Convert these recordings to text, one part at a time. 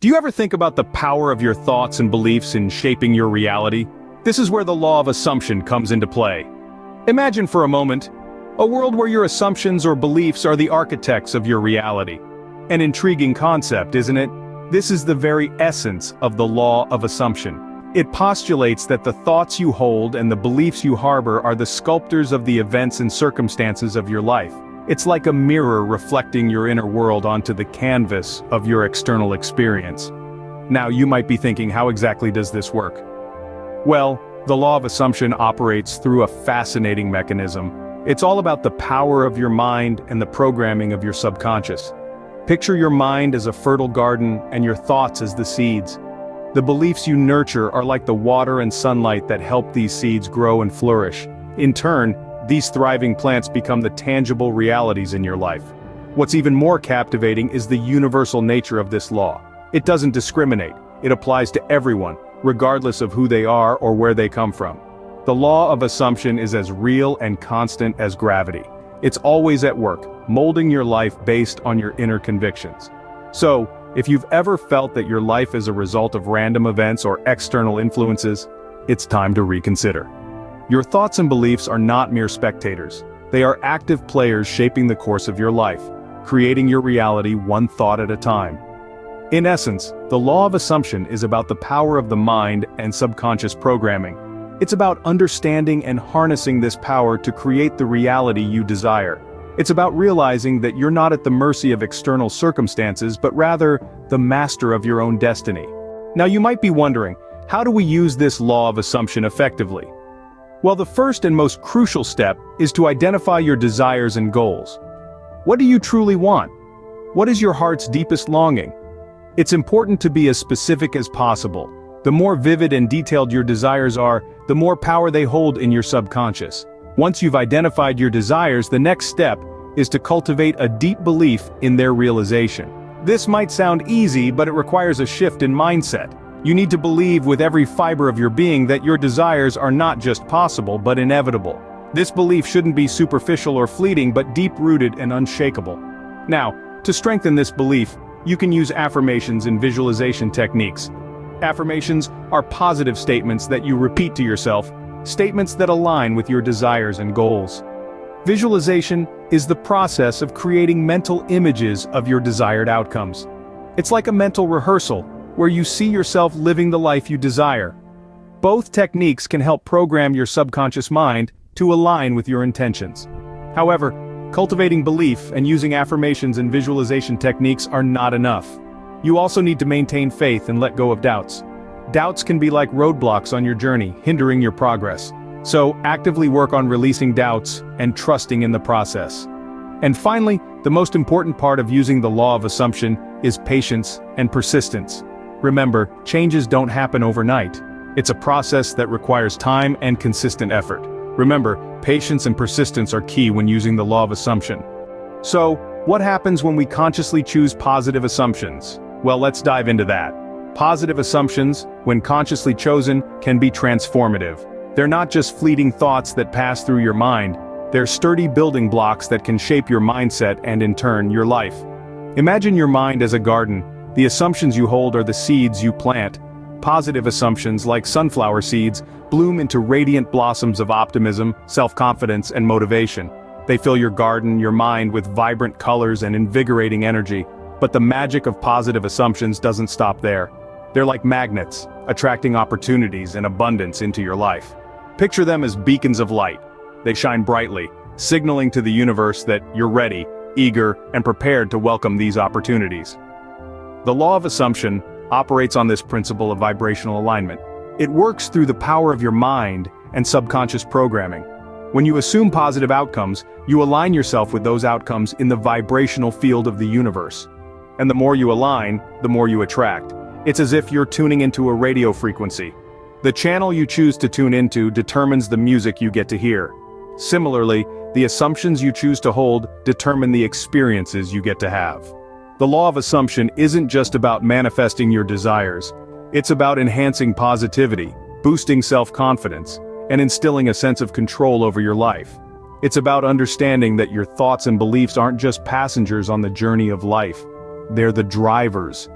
Do you ever think about the power of your thoughts and beliefs in shaping your reality? This is where the law of assumption comes into play. Imagine for a moment, a world where your assumptions or beliefs are the architects of your reality. An intriguing concept, isn't it? This is the very essence of the law of assumption. It postulates that the thoughts you hold and the beliefs you harbor are the sculptors of the events and circumstances of your life. It's like a mirror reflecting your inner world onto the canvas of your external experience. Now you might be thinking, how exactly does this work? Well, the law of assumption operates through a fascinating mechanism. It's all about the power of your mind and the programming of your subconscious. Picture your mind as a fertile garden and your thoughts as the seeds. The beliefs you nurture are like the water and sunlight that help these seeds grow and flourish. In turn, these thriving plants become the tangible realities in your life. What's even more captivating is the universal nature of this law. It doesn't discriminate. It applies to everyone, regardless of who they are or where they come from. The law of assumption is as real and constant as gravity. It's always at work, molding your life based on your inner convictions. So, if you've ever felt that your life is a result of random events or external influences, it's time to reconsider. Your thoughts and beliefs are not mere spectators. They are active players shaping the course of your life, creating your reality one thought at a time. In essence, the law of assumption is about the power of the mind and subconscious programming. It's about understanding and harnessing this power to create the reality you desire. It's about realizing that you're not at the mercy of external circumstances, but rather the master of your own destiny. Now you might be wondering, how do we use this law of assumption effectively? Well, the first and most crucial step is to identify your desires and goals. What do you truly want? What is your heart's deepest longing? It's important to be as specific as possible. The more vivid and detailed your desires are, the more power they hold in your subconscious. Once you've identified your desires, the next step is to cultivate a deep belief in their realization. This might sound easy, but it requires a shift in mindset. You need to believe with every fiber of your being that your desires are not just possible, but inevitable. This belief shouldn't be superficial or fleeting, but deep-rooted and unshakable. Now, to strengthen this belief, you can use affirmations and visualization techniques. Affirmations are positive statements that you repeat to yourself, statements that align with your desires and goals. Visualization is the process of creating mental images of your desired outcomes. It's like a mental rehearsal, where you see yourself living the life you desire. Both techniques can help program your subconscious mind to align with your intentions. However, cultivating belief and using affirmations and visualization techniques are not enough. You also need to maintain faith and let go of doubts. Doubts can be like roadblocks on your journey, hindering your progress. So, actively work on releasing doubts and trusting in the process. And finally, the most important part of using the law of assumption is patience and persistence. Remember, changes don't happen overnight. It's a process that requires time and consistent effort. Remember, patience and persistence are key when using the law of assumption. So, what happens when we consciously choose positive assumptions? Well, let's dive into that. Positive assumptions, when consciously chosen, can be transformative. They're not just fleeting thoughts that pass through your mind. They're sturdy building blocks that can shape your mindset and, in turn, your life. Imagine your mind as a garden. The assumptions you hold are the seeds you plant. Positive assumptions, like sunflower seeds, bloom into radiant blossoms of optimism, self-confidence, and motivation. They fill your garden, your mind, with vibrant colors and invigorating energy. But the magic of positive assumptions doesn't stop there. They're like magnets, attracting opportunities and abundance into your life. Picture them as beacons of light. They shine brightly, signaling to the universe that you're ready, eager, and prepared to welcome these opportunities. The law of assumption operates on this principle of vibrational alignment. It works through the power of your mind and subconscious programming. When you assume positive outcomes, you align yourself with those outcomes in the vibrational field of the universe. And the more you align, the more you attract. It's as if you're tuning into a radio frequency. The channel you choose to tune into determines the music you get to hear. Similarly, the assumptions you choose to hold determine the experiences you get to have. The law of assumption isn't just about manifesting your desires. It's about enhancing positivity, boosting self-confidence, and instilling a sense of control over your life. It's about understanding that your thoughts and beliefs aren't just passengers on the journey of life. They're the drivers.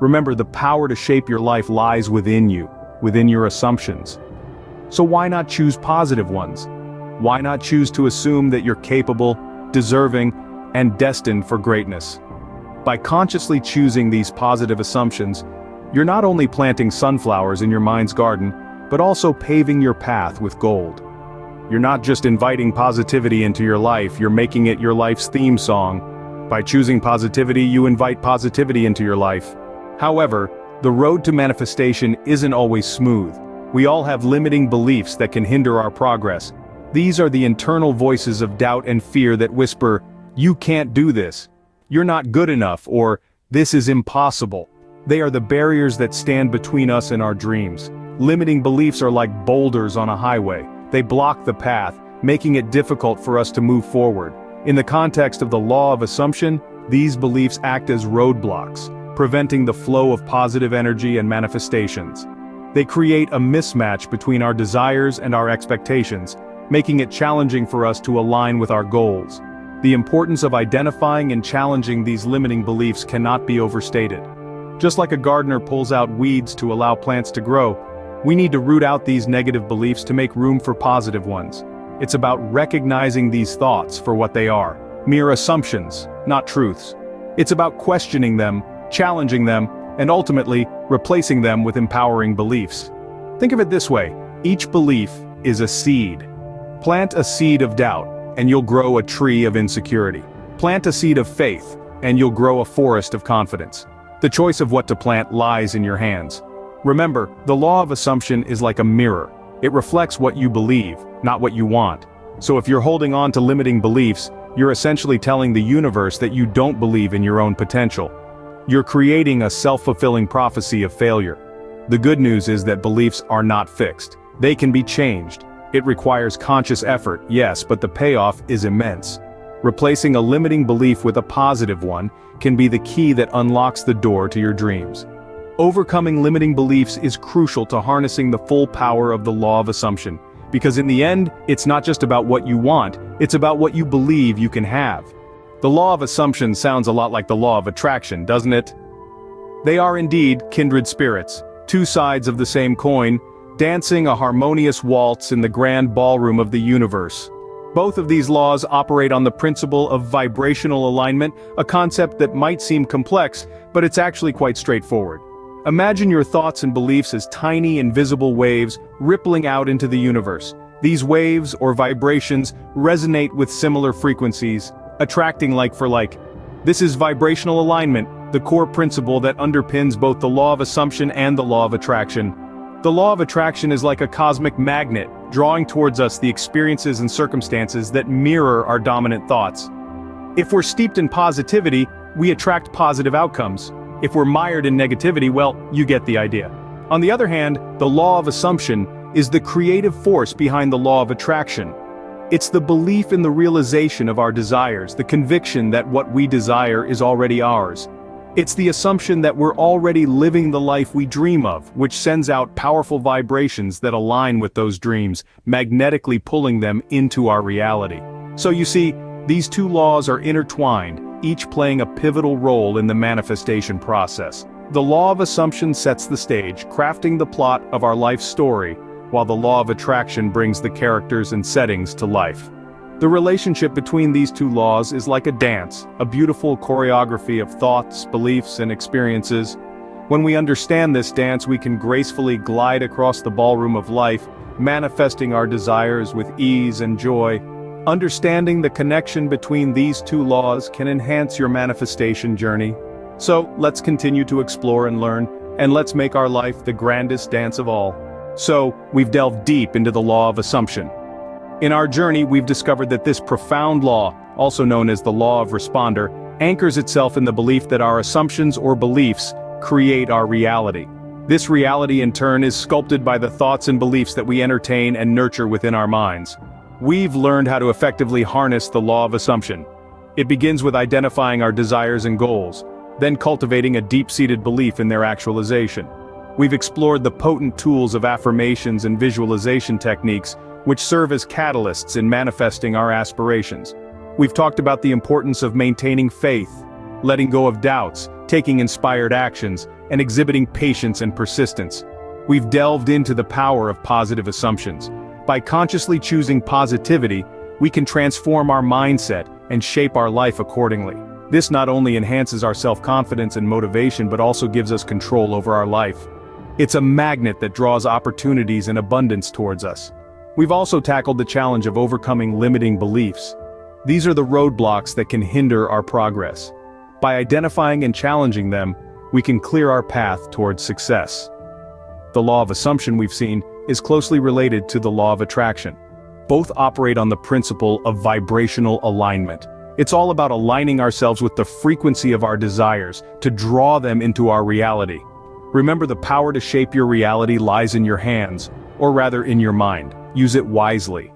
Remember, the power to shape your life lies within you, within your assumptions. So why not choose positive ones? Why not choose to assume that you're capable, deserving, and destined for greatness? By consciously choosing these positive assumptions, you're not only planting sunflowers in your mind's garden, but also paving your path with gold. You're not just inviting positivity into your life, you're making it your life's theme song. By choosing positivity, you invite positivity into your life. However, the road to manifestation isn't always smooth. We all have limiting beliefs that can hinder our progress. These are the internal voices of doubt and fear that whisper, "You can't do this. You're not good enough," or "This is impossible." They are the barriers that stand between us and our dreams. Limiting beliefs are like boulders on a highway. They block the path, making it difficult for us to move forward. In the context of the law of assumption, these beliefs act as roadblocks, preventing the flow of positive energy and manifestations. They create a mismatch between our desires and our expectations, making it challenging for us to align with our goals. The importance of identifying and challenging these limiting beliefs cannot be overstated. Just like a gardener pulls out weeds to allow plants to grow, we need to root out these negative beliefs to make room for positive ones. It's about recognizing these thoughts for what they are, mere assumptions, not truths. It's about questioning them, challenging them, and ultimately, replacing them with empowering beliefs. Think of it this way: each belief is a seed. Plant a seed of doubt, and you'll grow a tree of insecurity. Plant a seed of faith, and you'll grow a forest of confidence. The choice of what to plant lies in your hands. Remember, the law of assumption is like a mirror. It reflects what you believe, not what you want. So if you're holding on to limiting beliefs, you're essentially telling the universe that you don't believe in your own potential. You're creating a self-fulfilling prophecy of failure. The good news is that beliefs are not fixed. They can be changed. It requires conscious effort, yes, but the payoff is immense. Replacing a limiting belief with a positive one can be the key that unlocks the door to your dreams. Overcoming limiting beliefs is crucial to harnessing the full power of the law of assumption, because in the end, it's not just about what you want, it's about what you believe you can have. The law of assumption sounds a lot like the law of attraction, doesn't it? They are indeed kindred spirits, two sides of the same coin, dancing a harmonious waltz in the grand ballroom of the universe. Both of these laws operate on the principle of vibrational alignment, a concept that might seem complex, but it's actually quite straightforward. Imagine your thoughts and beliefs as tiny invisible waves rippling out into the universe. These waves, or vibrations, resonate with similar frequencies, attracting like for like. This is vibrational alignment, the core principle that underpins both the law of assumption and the law of attraction. The law of attraction is like a cosmic magnet, drawing towards us the experiences and circumstances that mirror our dominant thoughts. If we're steeped in positivity, we attract positive outcomes. If we're mired in negativity, well, you get the idea. On the other hand, the law of assumption is the creative force behind the law of attraction. It's the belief in the realization of our desires, the conviction that what we desire is already ours. It's the assumption that we're already living the life we dream of, which sends out powerful vibrations that align with those dreams, magnetically pulling them into our reality. So you see, these two laws are intertwined, each playing a pivotal role in the manifestation process. The law of assumption sets the stage, crafting the plot of our life story, while the law of attraction brings the characters and settings to life. The relationship between these two laws is like a dance, a beautiful choreography of thoughts, beliefs, and experiences. When we understand this dance, we can gracefully glide across the ballroom of life, manifesting our desires with ease and joy. Understanding the connection between these two laws can enhance your manifestation journey. So, let's continue to explore and learn, and let's make our life the grandest dance of all. So, we've delved deep into the law of assumption. In our journey, we've discovered that this profound law, also known as the law of responder, anchors itself in the belief that our assumptions or beliefs create our reality. This reality in turn is sculpted by the thoughts and beliefs that we entertain and nurture within our minds. We've learned how to effectively harness the law of assumption. It begins with identifying our desires and goals, then cultivating a deep-seated belief in their actualization. We've explored the potent tools of affirmations and visualization techniques, which serve as catalysts in manifesting our aspirations. We've talked about the importance of maintaining faith, letting go of doubts, taking inspired actions, and exhibiting patience and persistence. We've delved into the power of positive assumptions. By consciously choosing positivity, we can transform our mindset and shape our life accordingly. This not only enhances our self-confidence and motivation but also gives us control over our life. It's a magnet that draws opportunities and abundance towards us. We've also tackled the challenge of overcoming limiting beliefs. These are the roadblocks that can hinder our progress. By identifying and challenging them, we can clear our path towards success. The law of assumption we've seen is closely related to the law of attraction. Both operate on the principle of vibrational alignment. It's all about aligning ourselves with the frequency of our desires to draw them into our reality. Remember, the power to shape your reality lies in your hands, or rather in your mind. Use it wisely.